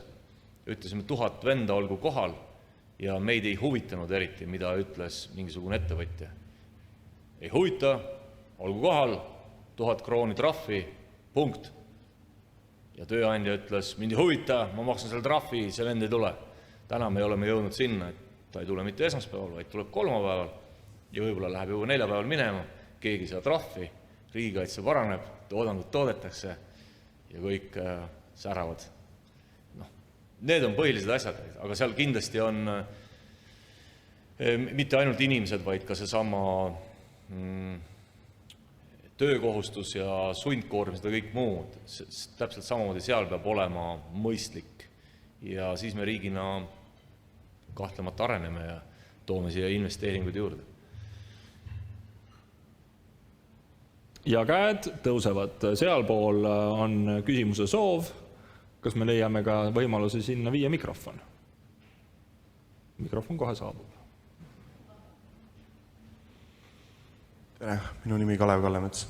ütlesime 1000 venda olgu kohal ja meid ei huvitanud eriti, mida ütles mingisugune ettevõtja. Ei huvita, olgu kohal, 1000 krooni trahvi, punkt. Ja tööandja ütles, mind ei huvita, ma maksan selle trahvi, see vend ei tule. Täna me oleme jõudnud sinna, et ta ei tule mitte esmaspäeval, vaid tuleb kolmapäeval ja võib-olla läheb juba neljapäeval minema, keegi seda trahvi, riigikaitse paraneb, toodangut toodetakse ja kõik säravad. Need on põhilised asjad, aga seal kindlasti on mitte ainult inimesed, vaid ka seesama töökohustus ja sundkoormised ja kõik muud. Täpselt samamoodi seal peab olema mõistlik ja siis me riigina kahtlemata areneme ja toome siia investeeringuid juurde. Ja käed tõusevad. Sealpool on küsimuse soov. Kas me leiame ka võimaluse sinna viia mikrofon? Mikrofon kohe saabub. Tere, minu nimi Kalev Kallemets.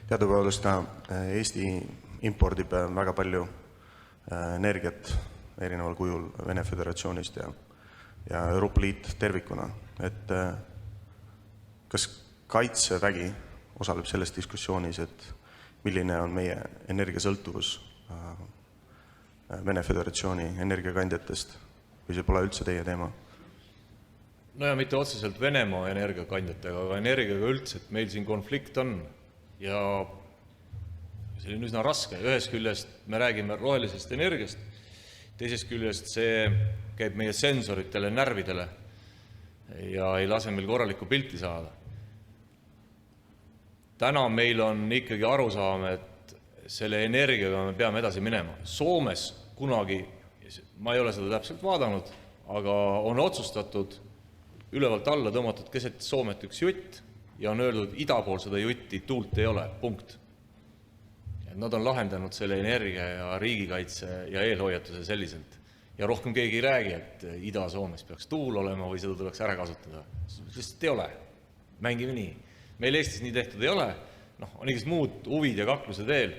Teadupäevast Eesti impordib väga palju energiat erineval kujul Vene Föderatsioonist ja Euroopa Liit tervikuna. Kas Kaitsevägi osaleb selles diskussioonis, et milline on meie energiasõltuvus Vene Föderatsiooni energiakandjatest või see pole üldse teie teema? No ja mitte otseselt Venemaa energiakandjatega, aga energiaga üldse, et meil siin konflikt on ja see on üsna raske. Ühest küljest me räägime rohelisest energiast, teisest küljest see käib meie sensoritele, närvidele ja ei lase meil korralikku pilti saada. Täna meil on ikkagi arusaam, et selle energiaga me peame edasi minema. Soomes kunagi, ma ei ole seda täpselt vaadanud, aga on otsustatud ülevalt alla tõmmatud keset Soomet üks jutt ja on öeldud, ida pool seda jutti tuult ei ole, punkt. Nad on lahendanud selle energia ja riigikaitse ja eelhoiatuse selliselt. Ja rohkem keegi ei räägi, et Ida-Soomes peaks tuul olema või seda tuleks ära kasutada. Sest ei ole. Mängime nii. Meil Eestis nii tehtud ei ole, on igast muud huvid ja kaklused veel,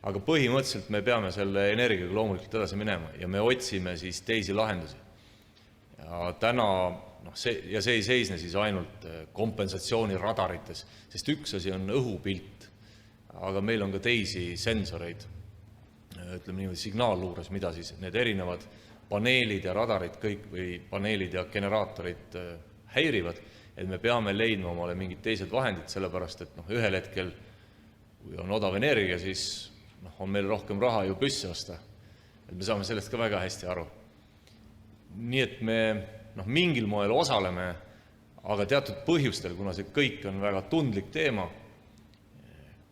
aga põhimõtteliselt me peame selle energiaga loomulikult edasi minema ja me otsime siis teisi lahendusi. Ja täna see ei seisne siis ainult kompensatsiooniradarites, sest üks asi on õhupilt, aga meil on ka teisi sensoreid, ütleme niimoodi signaalluures, mida siis need erinevad paneelid ja radarid kõik või paneelid ja generaatorid häirivad, et me peame leidma omale mingid teised vahendid, sellepärast et ühel hetkel, kui on odav energia, siis on meil rohkem raha ju püssi osta. Et me saame sellest ka väga hästi aru. Nii et me mingil moel osaleme, aga teatud põhjustel, kuna see kõik on väga tundlik teema,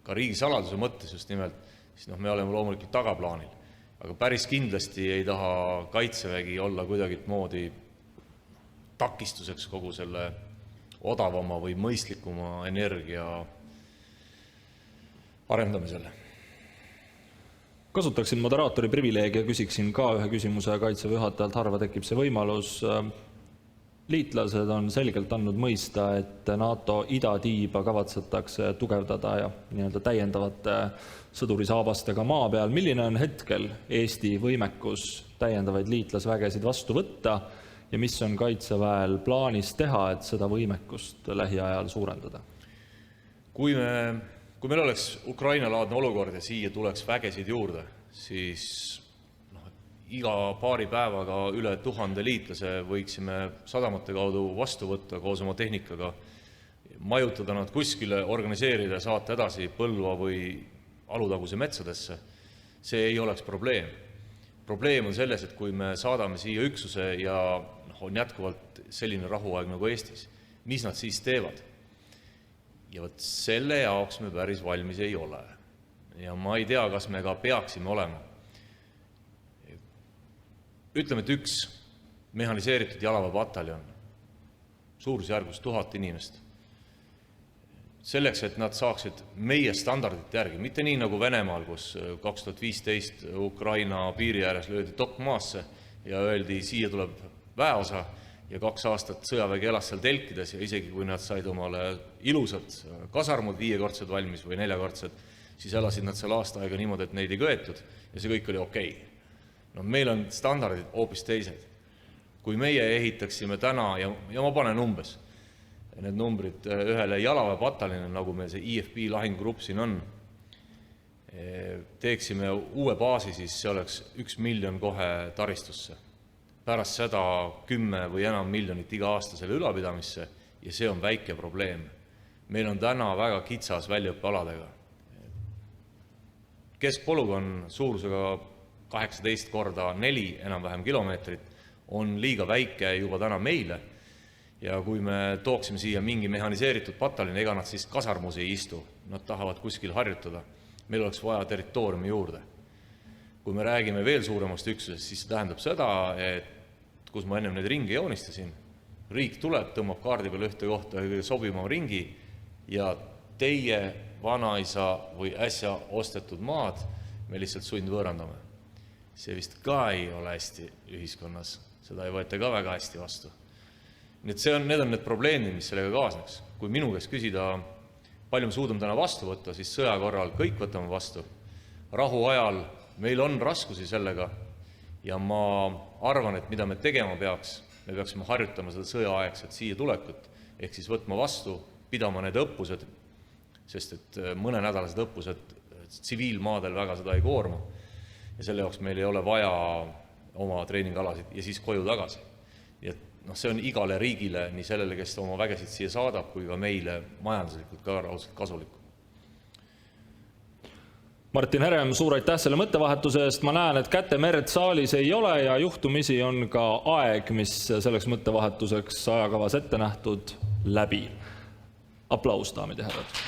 ka riigisaladuse mõttes just nimelt, siis me oleme loomulikult tagaplaanil. Aga päris kindlasti ei taha Kaitsevägi olla kuidagi moodi takistuseks kogu selle odavama või mõistlikuma energia arendamisele. Kasutaksin moderaatori privileegi ja küsiksin ka ühe küsimuse Kaitseväe juhatajalt, harva tekib see võimalus. Liitlased on selgelt andnud mõista, et NATO idatiiba kavatsetakse tugevdada ja täiendavate sõdurisaabastega maa peal. Milline on hetkel Eesti võimekus täiendavaid liitlasvägesid vastu võtta ja mis on Kaitseväel plaanis teha, et seda võimekust lähiajal suurendada? Kui meil oleks Ukraina-laadne olukord ja siia tuleks vägesid juurde, siis iga paari päevaga üle 1000 liitlase võiksime sadamate kaudu vastu võtta koos oma tehnikaga, majutada nad kuskile, organiseerida ja saata edasi Põlva või Alutaguse metsadesse. See ei oleks probleem. Probleem on selles, et kui me saadame siia üksuse ja on jätkuvalt selline rahuaeg nagu Eestis, mis nad siis teevad? Ja võt selle jaoks me päris valmis ei ole. Ja ma ei tea, kas me ka peaksime olema. Ütleme, et üks mehaniseeritud jalaväepataljon, suurusjärgus 1000 inimest. Selleks, et nad saaksid meie standardit järgi, mitte nii nagu Venemaal, kus 2015 Ukraina piiri ääres löödi tokk maasse ja öeldi, siia tuleb väeosa ja 2 aastat sõjavägi elas seal telkides ja isegi kui nad said omale ilusad kasarmud 5-kordsed valmis või 4-kordsed, siis elasid nad seal aasta aega niimoodi, et neid ei köetud ja see kõik oli okei. Meil on standardid hoopis teised. Kui meie ehitaksime täna, ja ma panen umbes, need numbrid ühele jalaväepataljonile, nagu meil see IFB lahingugrupp siin on, teeksime uue baasi, siis see oleks 1 miljon kohe taristusse. Pärast seda 10 või enam miljonit iga aasta selle ülapidamisse ja see on väike probleem. Meil on täna väga kitsas väljaõppealadega. Keskpolügoon suurusega 18x4 enam-vähem kilomeetrit on liiga väike juba täna meile ja kui me tooksime siia mingi mehaniseeritud pataljoni, ega nad siis kasarmus ei istu, nad tahavad kuskil harjutada. Meil oleks vaja territooriumi juurde. Kui me räägime veel suuremast üksusest, siis see tähendab seda, et kus ma ennem neid ringi joonistasin, riik tuleb, tõmbab kaardi peal ühte kohta kõige sobivama ringi ja teie vanaisa või äsja ostetud maad me lihtsalt sundvõõrandame. See vist ka ei ole hästi ühiskonnas, seda ei võeta ka väga hästi vastu. Nii et need on need probleemid, mis sellega kaasneks. Kui minu käest küsida, palju me suudame täna vastu võtta, siis sõja korral kõik võtame vastu. Rahu ajal meil on raskusi sellega ja ma arvan, et mida me tegema peaks, me peaksime harjutama seda sõjaaegset siia tulekut, ehk siis võtma vastu, pidama need õppused, sest et mõnenädalased õppused tsiviilmaadel väga seda ei koorma. Ja selle jaoks meil ei ole vaja oma treeningalasid ja siis koju tagasi. Ja see on igale riigile, nii sellele, kes oma vägesid siia saadab, kui ka meile majanduslikult ka raudselt kasulik. Martin Herem, suur aitäh selle mõttevahetuse eest. Ma näen, et kätemerd saalis ei ole ja juhtumisi on ka aeg, mis selleks mõttevahetuseks ajakavas ette nähtud, läbi. Aplaus, daamid ja härrad.